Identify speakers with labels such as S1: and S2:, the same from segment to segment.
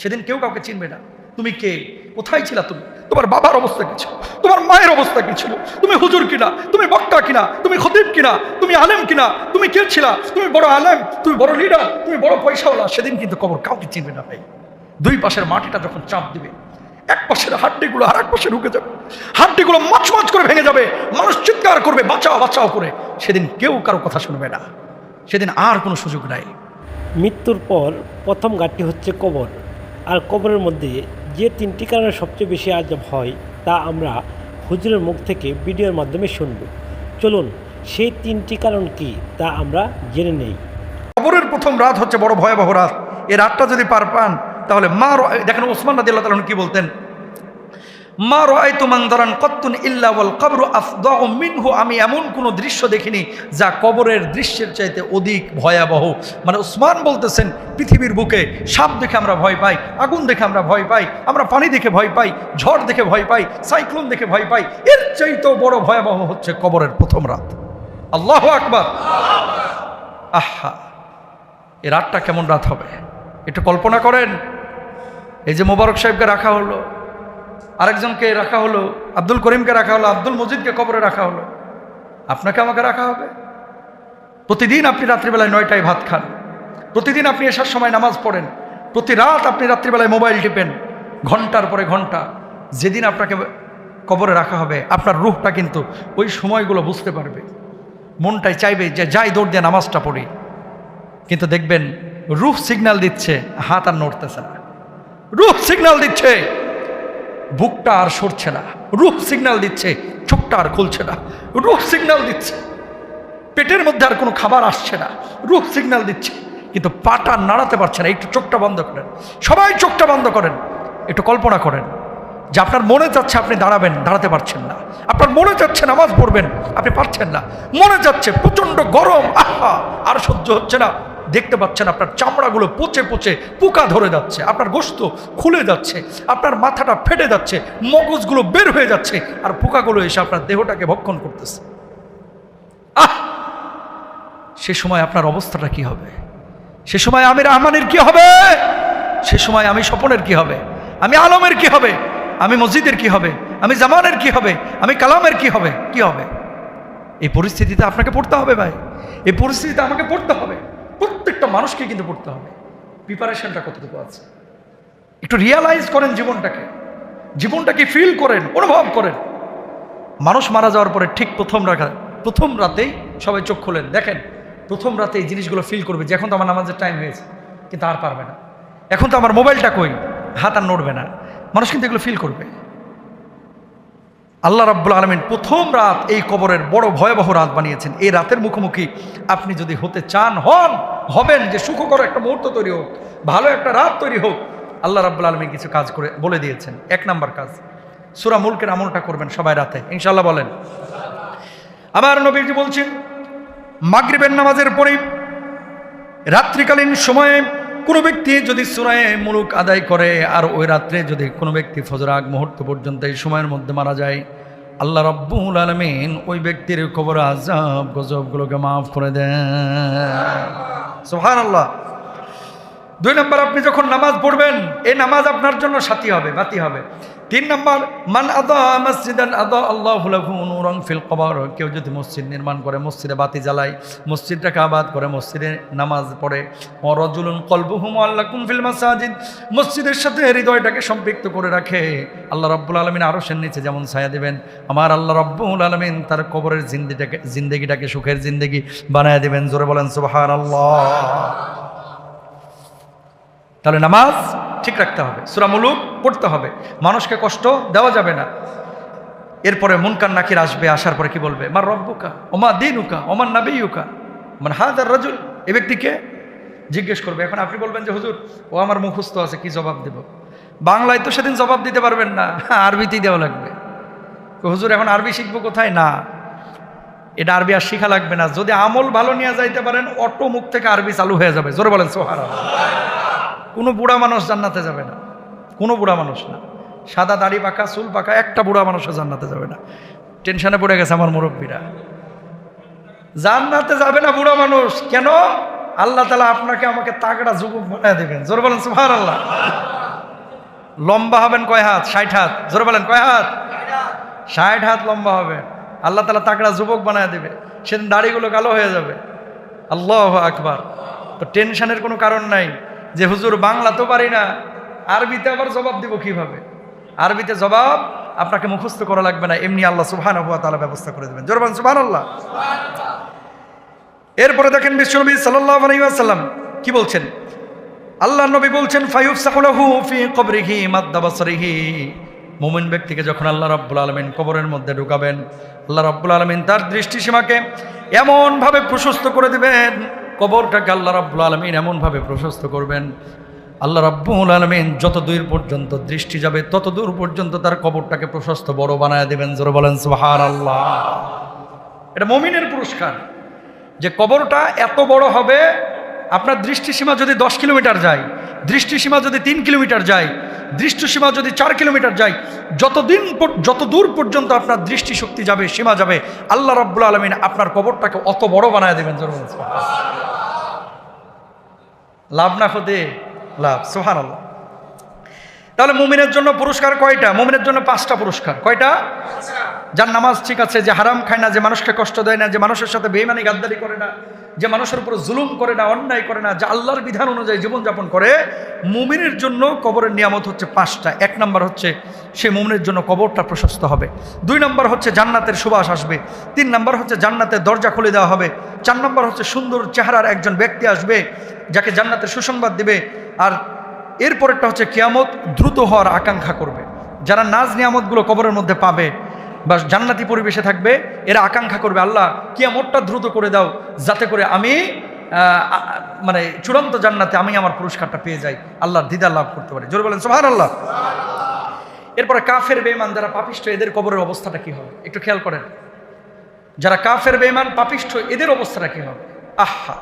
S1: সেদিন কেউ কাউকে চিনবে না। তুমি কে, কোথায় ছিলা তুমি, তোমার বাবার অবস্থা কি ছিল, তোমার মায়ের অবস্থা কি ছিল, তুমি হুজুর কিনা, তুমি বক্তা কিনা, তুমি খতিব কিনা, তুমি আলেম কিনা, তুমি কে ছিলা, তুমি বড় আলেম, তুমি বড় লিডার, তুমি বড় পয়সাওয়ালা। সেদিন কিন্তু কবর কাউকে চিনবে না ভাই। দুই পাশের মাটিটা যখন চাপ দিবে, এক পাশের হাড্ডিগুলো আর এক পাশে ঢুকে যাবে, হাড্ডিগুলো মচমচ করে ভেঙে যাবে, মানুষ চিৎকার করবে বাঁচাও বাঁচাও করে। সেদিন কেউ কারো কথা শুনবে না, সেদিন আর কোনো সুযোগ নাই।
S2: মৃত্যুর পর প্রথম ঘাটটি হচ্ছে কবর। আর কবরের মধ্যে যে তিনটি কারণে সবচেয়ে বেশি আজব হয় তা আমরা হুজুরের মুখ থেকে ভিডিওর মাধ্যমে শুনব। চলুন সেই তিনটি কারণ কি তা আমরা জেনে নেই।
S1: কবরের প্রথম রাত হচ্ছে বড় ভয়াবহ রাত। এই রাতটা যদি পার পান তাহলে দেখেন ওসমান রাদিয়াল্লাহু তাআলা কি বলতেন, মা রাআইতু মানজারান কাত্তুন ইল্লা ওয়াল কবরু আফদাউ মিনহু। আমি এমন কোনো দৃশ্য দেখিনি যা কবরের দৃশ্যের চাইতে অধিক ভয়াবহ। মানে ওসমান বলতেছেন পৃথিবীর বুকে সাপ দেখে আমরা ভয় পাই, আগুন দেখে আমরা ভয় পাই, আমরা পানি দেখে ভয় পাই, ঝড় দেখে ভয় পাই, সাইক্লোন দেখে ভয় পাই, এর চাইতেও বড় ভয়াবহ হচ্ছে কবরের প্রথম রাত। আল্লাহু আকবার। আহা, এই রাতটা কেমন রাত হবে একটু কল্পনা করেন। এই যে মোবারক সাহেবকে রাখা হলো, আরেকজনকে রাখা হলো, আব্দুল করিমকে রাখা হলো, আব্দুল মজিদকে কবরে রাখা হলো, আপনাকে আমাকে রাখা হবে। প্রতিদিন আপনি রাত্রিবেলায় 9টায় ভাত খান, প্রতিদিন আপনি এসার সময় নামাজ পড়েন, প্রতি রাত আপনি রাত্রিবেলায় মোবাইল টিপেন ঘন্টার পরে ঘন্টা। যেদিন আপনাকে কবরে রাখা হবে আপনার রূহটা কিন্তু ওই সময়গুলো বুঝতে পারবে, মনটাই চাইবে যে যাই দৌড় দিয়ে নামাজটা পড়ি। কিন্তু দেখবেন রূহ সিগন্যাল দিচ্ছে, হাত আর নড়তেছে না, রূহ সিগন্যাল দিচ্ছে বুকটা আর সরছে না, রূহ সিগন্যাল দিচ্ছে চোখটা আর খুলছে না, রূহ সিগন্যাল দিচ্ছে পেটের মধ্যে আর কোনো খাবার আসছে না, রূহ সিগন্যাল দিচ্ছে কিন্তু পাটা নাড়াতে পারছে না। একটু চোখটা বন্ধ করেন, সবাই চোখটা বন্ধ করেন, একটু কল্পনা করেন যে আপনার মনে যাচ্ছে আপনি দাঁড়াবেন, দাঁড়াতে পারছেন না, আপনার মনে যাচ্ছে নামাজ পড়বেন, আপনি পারছেন না, মনে যাচ্ছে প্রচণ্ড গরম, আহা আর সহ্য হচ্ছে না, দেখতে পাচ্ছেন আপনার চামড়াগুলো পচে পচে পোকা ধরে যাচ্ছে, আপনার গোশত খুলে যাচ্ছে, আপনার মাথাটা ফেটে যাচ্ছে, মগজগুলো বের হয়ে যাচ্ছে, আর পোকাগুলো এসে আপনার দেহটাকে ভক্ষণ করতেছে। সে সময় আপনার অবস্থাটা কি হবে? সে সময় আমি রহমানের কি হবে? সে সময় আমি স্বপনের কি হবে? আমি আলমের কি হবে? আমি মসজিদের কি হবে? আমি জামানের কি হবে? আমি কালামের কি হবে? কি হবে? এই পরিস্থিতিতে আপনাকে পড়তে হবে ভাই, এই পরিস্থিতিতে আমাকে পড়তে হবে, প্রত্যেকটা মানুষকে কিন্তু পড়তে হবে। প্রিপারেশনটা কতটুকু আছে একটু রিয়ালাইজ করেন, জীবনটাকে ফিল করেন, অনুভব করেন। মানুষ মারা যাওয়ার পরে ঠিক প্রথম রাতেই সবাই চোখ খোলেন, দেখেন প্রথম রাতে এই জিনিসগুলো ফিল করবে যে এখন তো আমার নামাজের টাইম হয়েছে, কিন্তু আর পারবে না, এখন তো আমার মোবাইলটা কই, হাত আর নড়বে না, মানুষ কিন্তু এগুলো ফিল করবে। আল্লাহ রাব্বুল আলামিন প্রথম রাত এই কবরের বড় ভয়াবহ রাত বানিয়েছেন। এই রাতের মুখোমুখি আপনি যদি হতে চান হবেন, যে সুখকর একটা মুহূর্ত তৈরি হোক, ভালো একটা রাত তৈরি হোক, আল্লাহ রাব্বুল আলামিন কিছু কাজ করে বলে দিয়েছেন। 1 নাম্বার কাজ, সূরা মুলকের আমলটা করবেন সবাই রাতে ইনশাআল্লাহ। বলেন, আমার নবীজি বলছেন মাগরিবের নামাজের পরে রাত্রিকালীন সময়ে কোনো ব্যক্তি যদি সূরা মুলক আদায় করে আর ওই রাত্রে যদি কোনো ব্যক্তি ফজর আগ মুহূর্ত পর্যন্ত এই সময়ের মধ্যে মারা যায়, আল্লাহ রাব্বুল আলামিন ওই ব্যক্তির কবর আযাব গজবগুলোকে মাফ করে দেন। সুবহানাল্লাহ। 2 নম্বর, আপনি যখন নামাজ পড়বেন এই নামাজ আপনার জন্য সাথী হবে, বাতি হবে। 3 নম্বর, মান আদা মসজিদান আদা আল্লাহু লাহু নূরান ফিল কবর। কেউ যদি মসজিদ নির্মাণ করে, মসজিদে বাতি জ্বালায়, মসজিদটাকে আবাদ করে, মসজিদে নামাজ পড়ে, ওয়া রাজুলুন কলবুহু মুআল্লাকুম ফিল মাসাজিদ, মসজিদের সাথে হৃদয়টাকে সম্পৃক্ত করে রাখে, আল্লাহ রাব্বুল আলামিন আরশের নিচে যেমন ছায়া দিবেন, আমার আল্লাহ রাব্বুল আলামিন তার কবরের জিন্দেগিটাকে সুখের জিন্দেগি বানায় দিবেন। জোরে বলেন সুবহানাল্লাহ। তাহলে নামাজ ঠিক রাখতে হবে, সূরা মুলুক পড়তে হবে, মানুষকে কষ্ট দেওয়া যাবে না। এরপরে মুনকার নাকির আসবে, আসার পরে কি বলবে? মার রব্বুকা ওমা দীনুকা ওমান নাবিয়ুকা মান হাযার রাজুল। এই ব্যক্তিকে জিজ্ঞেস করবে। এখন আপনি বলবেন যে হুজুর ও আমার মুখস্থ আছে, কি জবাব দেব? বাংলায় তো সেদিন জবাব দিতে পারবেন না, আরবিতেই দেওয়া লাগবে। হুজুর এখন আরবি শিখবো কোথায়? না, এটা আরবি আর শিখা লাগবে না, যদি আমল ভালো নিয়ে যাইতে পারেন অটো মুখ থেকে আরবি চালু হয়ে যাবে। জোরে বলেন সুবহানাল্লাহ। কোনো বুড়া মানুষ জান্নাতে যাবে না, কোনো বুড়া মানুষ না, সাদা দাড়ি পাকা চুল পাকা একটা বুড়া মানুষও জান্নাতে যাবে না। টেনশনে পড়ে গেছে আমার মুরব্বীরা, জান্নাতে যাবে না বুড়া মানুষ। কেন? আল্লাহ তাআলা আপনাকে আমাকে তাগড়া যুবক বানায় দেবেন। জোরে বলেন সুবহানাল্লাহ। লম্বা হবেন কয় হাত? 60 হাত। জোরে বলেন কয় হাত? 60 হাত লম্বা হবে। আল্লাহ তাআলা তাকড়া যুবক বানায় দেবে, সেদিন দাড়িগুলো কালো হয়ে যাবে। আল্লাহু আকবার। তো টেনশনের কোনো কারণ নাই যে হুজুর বাংলা তো পারি না, আরবিতে আবার জবাব দিব কিভাবে। আরবিতে জবাব আপনাকে মুখস্থ করা লাগবে না, এমনি আল্লাহ সুবহানাহু ওয়া তাআলা ব্যবস্থা করে দেবেন। জোরে বলেন সুবহানাল্লাহ। এরপরে দেখেন বিশ্বনবী সাল্লাল্লাহু আলাইহি ওয়াসাল্লাম কি বলছেন। আল্লাহ নবী বলছেন ফায়ুফসাহু লাহু ফি কবরিহি মাদ্দা বাসরিহি। মুমিন ব্যক্তিকে যখন আল্লাহ রাব্বুল আলামিন কবরের মধ্যে ঢুকাবেন, আল্লাহ রাব্বুল আলামিন তার দৃষ্টিসীমাকে এমনভাবে প্রশস্ত করে দিবেন, কবরটাকে আল্লাহ রাব্বুল আলামিন এমনভাবে প্রশস্ত করবেন, আল্লাহ রাব্বুল আলামিন যত দূর পর্যন্ত দৃষ্টি যাবে তত দূর পর্যন্ত তার কবরটাকে প্রশস্ত বড় বানায় দেবেন। জোরে বলেন সুবহানাল্লাহ। এটা মুমিনের পুরস্কার যে কবরটা এত বড় হবে, আপনার দৃষ্টিসীমা যদি 10 কিলোমিটার যায়, দৃষ্টিসীমা যদি 3 কিলোমিটার যায়, দৃষ্টিসীমা যদি 4 কিলোমিটার যায়, যত দূর পর্যন্ত আপনার দৃষ্টিশক্তি যাবে, সীমা যাবে, আল্লাহ রাব্বুল আলামিন আপনার কবরটাকে অত বড় বানায় দেবেন। লাভ না ক্ষতি? লাভ। সুবহানাল্লাহ। তাহলে মুমিনের জন্য পুরস্কার কয়টা? মুমিনের জন্য 5টা পুরস্কার। কয়টা? যার নামাজ ঠিক আছে, যে হারাম খায় না, যে মানুষকে কষ্ট দেয় না, যে মানুষের সাথে বেঈমানি গাদ্দারি করে না, যে মানুষের উপর জুলুম করে না, অন্যায় করে না, যে আল্লাহর বিধান অনুযায়ী জীবনযাপন করে, মুমিনের জন্য কবরের নিয়ামত হচ্ছে 5টা। 1 নম্বর হচ্ছে সে মুমিনের জন্য কবরটা প্রশস্ত হবে। 2 নম্বর হচ্ছে জান্নাতের সুবাস আসবে। 3 নম্বর হচ্ছে জান্নাতের দরজা খুলে দেওয়া হবে। 4 নম্বর হচ্ছে সুন্দর চেহারার একজন ব্যক্তি আসবে যাকে জান্নাতের সুসংবাদ দিবে। আর এরপরেরটা হচ্ছে কিয়ামত দ্রুত হওয়ার আকাঙ্ক্ষা করবে। যারা নাজ নিয়ামতগুলো কবরের মধ্যে পাবে বা জান্নাতি পরিবেশে থাকবে, এরা আকাঙ্ক্ষা করবে আল্লাহ কিয়ামতটা দ্রুত করে দাও, যাতে করে আমি মানে চূড়ান্ত জান্নাতে আমি আমার পুরস্কারটা পেয়ে যাই, আল্লাহর দিদার লাভ করতে পারি। জোরে বলেন সুবহানাল্লাহ। এরপরে কাফের বেঈমান যারা পাপিষ্ঠ, এদের কবরের অবস্থাটা কি হবে একটু খেয়াল করেন। যারা কাফের বেঈমান পাপিষ্ঠ, এদের অবস্থাটা কি হবে? আহা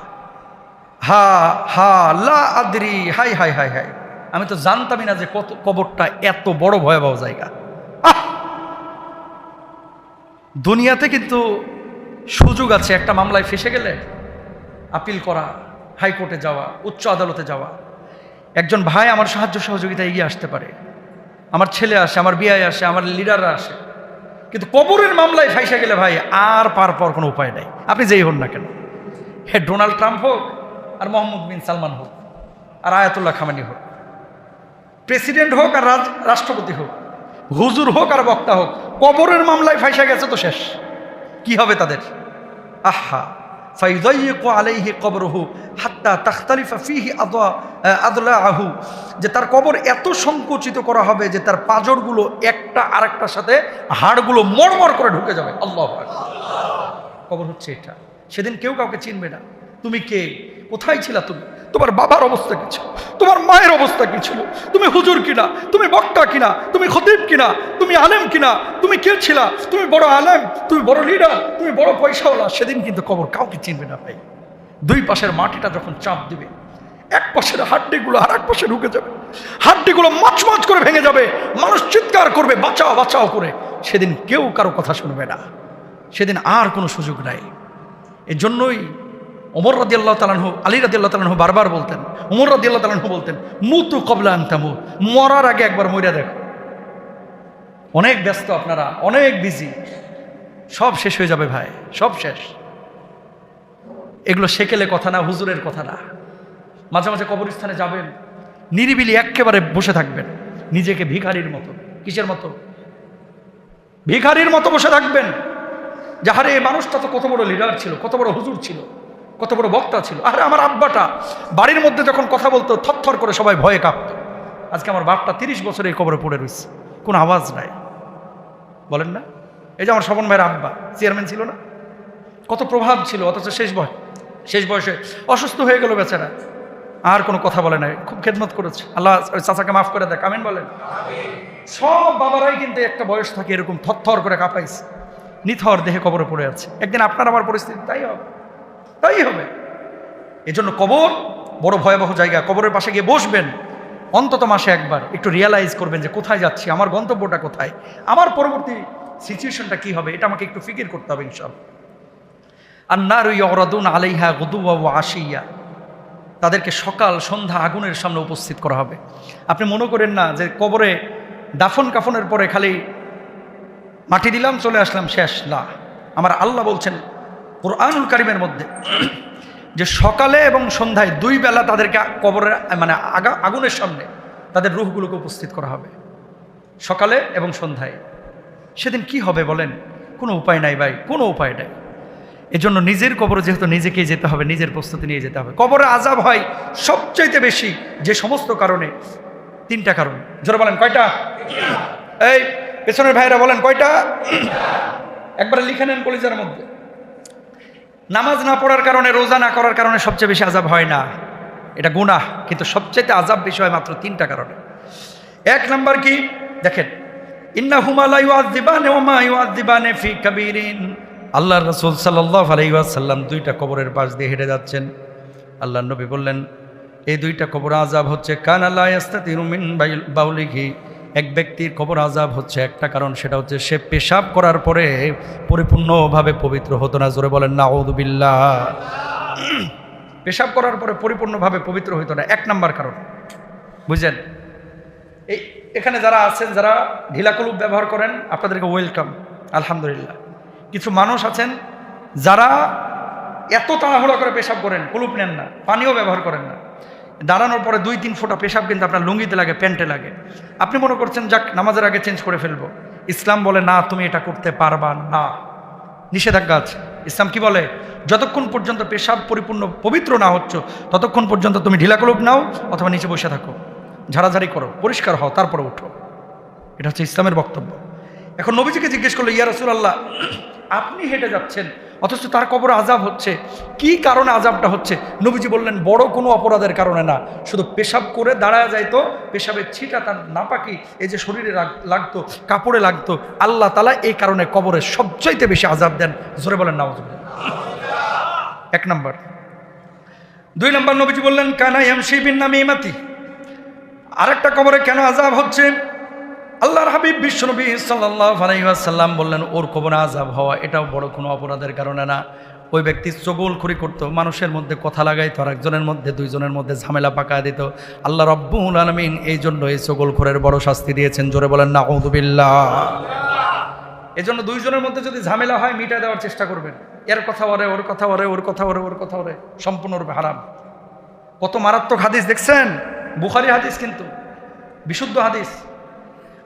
S1: হা হা লা Adori, high high high high, আমি তো জানতামই না যে কত কবরটা এত বড় ভয়াবহ জায়গা। দুনিয়াতে কিন্তু সুযোগ আছে, একটা মামলায় ফেসে গেলে আপিল করা, হাইকোর্টে যাওয়া, উচ্চ আদালতে যাওয়া। একজন ভাই আমার সাহায্য সহযোগিতা এগিয়ে আসতে পারে, আমার ছেলে আসে, আমার বিয়ে আসে, আমার লিডাররা আসে, কিন্তু কবরের মামলায় ফাইসা গেলে ভাই আর পার কোনো উপায় নাই। আপনি যেই হন না কেন, হে ডোনাল্ড ট্রাম্প হোক আর মোহাম্মদ বিন সালমান হোক আর আয়াতুল্লাহ খামেনি হোক, প্রেসিডেন্ট হোক আর রাষ্ট্রপতি হোক, হুজুর হোক আর বক্তা হোক, কবরের মামলায় ফাইসা গেছে তো শেষ। কি হবে তাদের? আহা ফায়ুযায়্যিকু আলাইহি কবরুহু হাত্তা তাখতালিফা ফীহি আদলাহু, যে তার কবর এত সংকুচিত করা হবে যে তার পাঁজরগুলো একটা আরেকটার সাথে হাড়গুলো মড়মড় করে ঢুকে যাবে। আল্লাহু আকবার। কবর হচ্ছে এটা। সেদিন কেউ কাউকে চিনবে না। তুমি কে? কোথায় ছিলা তুমি? তোমার বাবার অবস্থা কি ছিল? তোমার মায়ের অবস্থা কি ছিল? তুমি হুজুর কিনা? তুমি বক্তা কিনা? তুমি খতিব কিনা? তুমি আলেম কিনা? তুমি কে ছিলা? তুমি বড় আলেম, তুমি বড় লিডার, তুমি বড় পয়সাওয়ালা। সেদিন কিন্তু কবর কাউকে চিনবে না ভাই। দুই পাশের মাটিটা যখন চাপ দিবে, এক পাশের হাড্ডিগুলো আর এক পাশে ঢুকে যাবে, হাড্ডিগুলো মচমচ করে ভেঙে যাবে, মানুষ চিৎকার করবে বাঁচাও বাঁচাও করে। সেদিন কেউ কারো কথা শুনবে না, সেদিন আর কোনো সুযোগ নাই। এই জন্যই ওমর রাদিয়াল্লাহু তাআলা আনহু, আলী রাদিয়াল্লাহু তাআলা আনহু বারবার বলতেন, ওমর রাদিয়াল্লাহু তাআলা আনহু বলতেন, মুতু ক্বাবলা আন তামুত, মরার আগে একবার মইরা দেখো। অনেক ব্যস্ত আপনারা, অনেক বিজি, সব শেষ হয়ে যাবে ভাই, সব শেষ। এগুলো সেকেলে কথা না, হুজুরের কথা না। মাঝে মাঝে কবরস্থানে যাবেন, নিরিবিলি একেবারে বসে থাকবেন, নিজেকে ভিখারির মতো। কিসের মতো? ভিখারির মতো বসে থাকবেন। যাহারে এই মানুষটা তো কত বড় লিডার ছিল, কত বড় হুজুর ছিল, কত বড় বক্তা ছিল। আরে আমার আব্বাটা বাড়ির মধ্যে যখন কথা বলতো থরথর করে সবাই ভয়ে কাঁপত। আজকে আমার বাপটা 30 বছরে এই কবরে পড়ে রয়েছে, কোনো আওয়াজ নাই। বলেন না? এই যে আমার স্বপন ভাইয়ের আব্বা চেয়ারম্যান ছিল না, কত প্রভাব ছিল, অথচ শেষ বয়সে অসুস্থ হয়ে গেল বেচারা, আর কোনো কথা বলে নাই। খুব খেদমত করেছে, আল্লাহ চাচাকে মাফ করে দেখ, আমিন বলেন। সব বাবারাই কিন্তু একটা বয়স থাকে এরকম থরথর করে কাঁপাইছে, নিথর দেহে কবরে পড়ে আছে। একদিন আপনার আমার পরিস্থিতি তাই হবে। এজন্য কবর বড় ভয়াবহ জায়গা। কবরের পাশে গিয়ে বসবেন, অন্তত মাসে একবার একটু রিয়ালাইজ করবেন যে কোথায় যাচ্ছি, আমার গন্তব্যটা কোথায়, আমার পরবর্তী সিচুয়েশনটা কি হবে, এটা আমাকে একটু ফিকির করতে হবে ইনশাআল্লাহ। আন-নারু ইউরাদুনা আলাইহা গুদুওয়া ওয়া আশিয়া, তাদেরকে সকাল সন্ধ্যা আগুনের সামনে উপস্থিত করা হবে। আপনি মনে করেন না যে কবরে দাফন কাফনের পরে খালি মাটি দিলাম চলে আসলাম শেষ, না। আমার আল্লাহ বলছেন কুরআনুল কারীমের মধ্যে যে সকালে এবং সন্ধ্যায় 2 বেলা তাদেরকে কবরের মানে আগুনের সামনে তাদের রূহগুলোকে উপস্থিত করা হবে, সকালে এবং সন্ধ্যায়। সেদিন কি হবে বলেন? কোনো উপায় নাই ভাই, কোনো উপায় নাই। এজন্য নিজের কবরে যেহেতু নিজেকেই যেতে হবে, নিজের প্রস্তুতি নিয়ে যেতে হবে। কবরে আযাব হয় সবচাইতে বেশি যে সমস্ত কারণে, 3টা কারণ। জোরে বলেন কয়টা? এই পেছনের ভাইরা বলেন কয়টা? একবারে লিখে নেন কলিজার মধ্যে। নামাজ না পড়ার কারণে, রোজা না করার কারণে সবচেয়ে বেশি আযাব হয় না, এটা গুনাহ। কিন্তু সবচাইতে আযাব বেশি হয় মাত্র 3টা কারণে। 1 নাম্বার কি দেখেন, ইন্নাহুমা লা ইউআযযিবানি ওয়া মা ইউআযযিবানি ফি কাবীরিন। আল্লাহর রাসূল সাল্লাল্লাহু আলাইহি ওয়াসাল্লাম 2টা কবরের পাশ দিয়ে হেঁটে যাচ্ছেন। আল্লাহর নবী বললেন এই 2টা কবর আযাব হচ্ছে কানা লা ইস্তাতিরু মিন বাউলিহি। এক ব্যক্তির কবর আযাব হচ্ছে একটা কারণ, সেটা হচ্ছে সে পেশাব করার পরে পরিপূর্ণভাবে পবিত্র হতো না। জোরে বলেন নাউযুবিল্লাহ। পেশাব করার পরে পরিপূর্ণভাবে পবিত্র হতো না, 1 নাম্বার কারণ। বুঝলেন? এখানে যারা আছেন, যারা ঢিলা কুলুপ ব্যবহার করেন, আপনাদেরকে ওয়েলকাম, আলহামদুলিল্লাহ। কিছু মানুষ আছেন যারা এত তাড়াহুড়া করে পেশাব করেন, কুলুপ নেন না, পানিও ব্যবহার করেন না। দাঁড়ানোর পরে 2-3 ফোঁটা পেশাব কিন্তু আপনার লুঙ্গিতে লাগে, প্যান্টে লাগে। আপনি মনে করছেন যাক নামাজের আগে চেঞ্জ করে ফেলবো। ইসলাম বলে না, তুমি এটা করতে পারবা না, নিষেধাজ্ঞা আছে। ইসলাম কি বলে? যতক্ষণ পর্যন্ত পেশাব পরিপূর্ণ পবিত্র না হচ্ছ ততক্ষণ পর্যন্ত তুমি ঢিলা কুলুপ নাও অথবা নিচে বসে থাকো, ঝাড়াঝাড়ি করো, পরিষ্কার হও, তারপরে উঠো। এটা হচ্ছে ইসলামের বক্তব্য। এখন নবীজিকে জিজ্ঞেস করলো, ইয়া রাসূলুল্লাহ, আপনি হেঁটে যাচ্ছেন অথচ তার কবরে আযাব হচ্ছে, কি কারণে আযাবটা হচ্ছে? নবীজি বললেন বড় কোনো অপরাধের কারণে না, শুধু পেশাব করে দাঁড়ায় যাইতো, পেশাবের ছিটা তার নাপাকি এই যে শরীরে লাগতো, কাপড়ে লাগতো, আল্লাহ তাআলা এই কারণে কবরে সবচাইতে বেশি আযাব দেন। জোরে বলেন নাউযুবিল্লাহ। 1 নাম্বার। 2 নাম্বার, নবীজি বললেন কানা ইয়ামশি বিন নামিমাতি। আরেকটা কবরে কেন আযাব হচ্ছে? আল্লাহর হাবিব বিশ্বনবী সাল্লাল্লাহু আলাইহি ওয়াসাল্লাম বললেন ওর কবরে আযাব হওয়া এটাও বড় কোনো অপরাধের কারণে না। ওই ব্যক্তি চগলখড়ি করতো, মানুষের মধ্যে কথা লাগাইতো, আর একজনের মধ্যে 2 জনের মধ্যে ঝামেলা পাকায় দিত। আল্লাহ রাব্বুল আলামিন এই জন্য এই চগলখড়ের বড় শাস্তি দিয়েছেন। জোরে বলেন নাউযুবিল্লাহ। এজন্য 2 জনের মধ্যে যদি ঝামেলা হয় মিটায় দেওয়ার চেষ্টা করবেন। এর কথা ওরে, ওর কথা ওরে, ওর কথা ওরে, ওর কথা ওরে, সম্পূর্ণরূপে হারাম। কত মারাত্মক হাদিস দেখছেন? বুখারী হাদিস, কিন্তু বিশুদ্ধ হাদিস।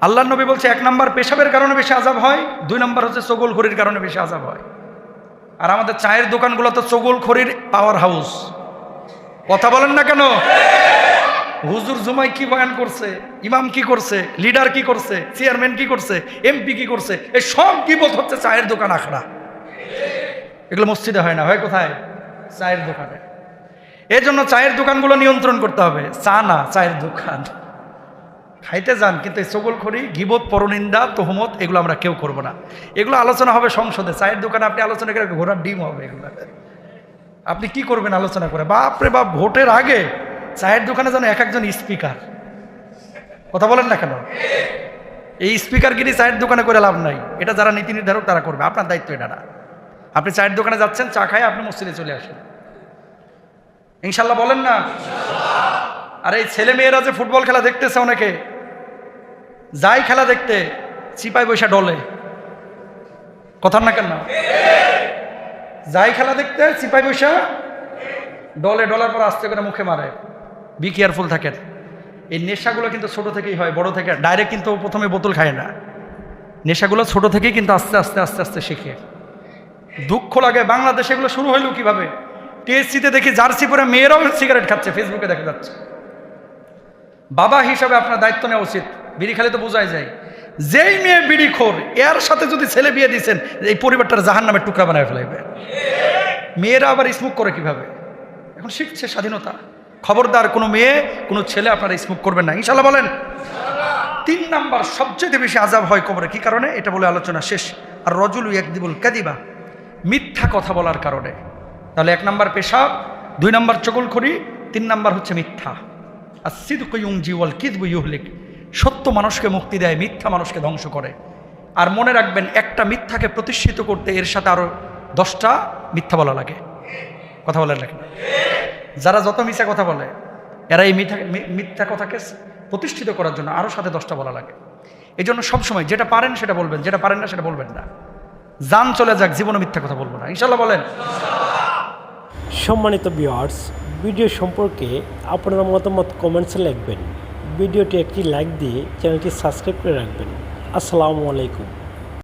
S1: আল্লাহর নবী বলছে 1 নাম্বার পেশাবের কারণে বেশি আযাব হয়, 2 নাম্বার হচ্ছে চগলখড়ির কারণে বেশি আযাব হয়। আর আমাদের চায়ের দোকানগুলো তো চগলখড়ির পাওয়ার হাউস। কথা বলেন না কেন? হুজুর জুমায় কি বয়ান করছে, ইমাম কি করছে, লিডার কি করছে, চেয়ারম্যান কি করছে, এমপি কি করছে, এই সব গীবত হচ্ছে চায়ের দোকান আখড়া। এগুলো মসজিদে হয় না, হয় কোথায়? চায়ের দোকানে। এই জন্য চায়ের দোকানগুলো নিয়ন্ত্রণ করতে হবে। চা না, চায়ের দোকান। খাইতে যান, কিন্তু এই চগলখড়ি, গীবত, পরনিন্দা, তহমত এগুলো আমরা কেউ করব না। এগুলো আলোচনা হবে সংসদে। চায়ের দোকানে আপনি আলোচনা করে ঘোড়ার ডিম হবে। এগুলো আপনি কি করবেন আলোচনা করে? বাপরে বাপ, ভোটের আগে চায়ের দোকানে যেন একজন স্পিকার। কথা বলেন না কেন? এই স্পিকারগিরি চায়ের দোকানে করে লাভ নাই। এটা যারা নীতি নির্ধারক তারা করবে, আপনার দায়িত্ব এটা না। আপনি চায়ের দোকানে যাচ্ছেন, চা খায় আপনি মসজিদে চলে আসেন, ইনশাল্লাহ বলেন না? আর এই ছেলে মেয়েরা যে ফুটবল খেলা দেখতেছে, অনেকে যাই খেলা দেখতে চিপাই বৈশা ডলে। কথা না কেন? যাই খেলা দেখতে চিপাই বৈশা ডলে, ডলার পর আস্তে করে মুখে মারে। বি কেয়ারফুল থাকেন। এই নেশাগুলো কিন্তু ছোট থেকেই হয়, বড় থেকে ডাইরেক্ট কিন্তু প্রথমে বোতল খায় না। নেশাগুলো ছোট থেকেই কিন্তু আস্তে আস্তে আস্তে আস্তে শিখে। দুঃখ লাগে, বাংলাদেশে এগুলো শুরু হইলো কিভাবে? টিএসসিতে দেখি জার্সি পরে মেয়েরাও সিগারেট খাচ্ছে, ফেসবুকে দেখা যাচ্ছে। বাবা হিসাবে আপনার দায়িত্ব নেওয়া উচিত। বিড়ি খেলে তো বোঝাই যায়, যেই মেয়ে বিড়ি খোর, এর সাথে যদি ছেলে বিয়ে দিচ্ছেন, এই পরিবারটার জাহান্নামের টুকরা বানায় ফেলাইবে। মেয়েরা আবার স্মোক করে কিভাবে? এখন শিখছে, স্বাধীনতা। খবরদার কোনো মেয়ে, কোনো ছেলে আপনারা স্মোক করবেন না, ইনশাল্লাহ বলেন। 3 নাম্বার সবচেয়ে বেশি আযাব হয় কবরে, কি কারণে? এটা বলে আলোচনা শেষ। আর রজুল ইয়াকদিবুল কাদিবা, মিথ্যা কথা বলার কারণে। তাহলে 1 নাম্বার পেশাব, 2 নাম্বার চগলখড়ি, 3 নাম্বার হচ্ছে মিথ্যা। আর সিদকু ইউনজি ওয়াল কিযবু ইউহলিক, সত্য মানুষকে মুক্তি দেয়, মিথ্যা মানুষকে ধ্বংস করে। আর মনে রাখবেন, একটা মিথ্যাকে প্রতিষ্ঠিত করতে এর সাথে আরো 10টা মিথ্যা বলা লাগে। কথা বলেন নাকি? যারা যত মিথ্যা কথা বলে এরা এই মিথ্যা কথাকে প্রতিষ্ঠিত করার জন্য আরও সাথে 10টা বলা লাগে। এই জন্য সবসময় যেটা পারেন সেটা বলবেন, যেটা পারেন না সেটা বলবেন না। জান চলে যাক, জীবনে মিথ্যা কথা বলবো না, ইনশাল্লাহ বলেন।
S2: সম্মানিত ভিউয়ার্স, ভিডিও সম্পর্কে আপনার মতামত কমেন্টসে লিখবেন। ভিডিওটি একটি লাইক দিয়ে চ্যানেলটি সাবস্ক্রাইব করে রাখবেন। আসসালামু আলাইকুম।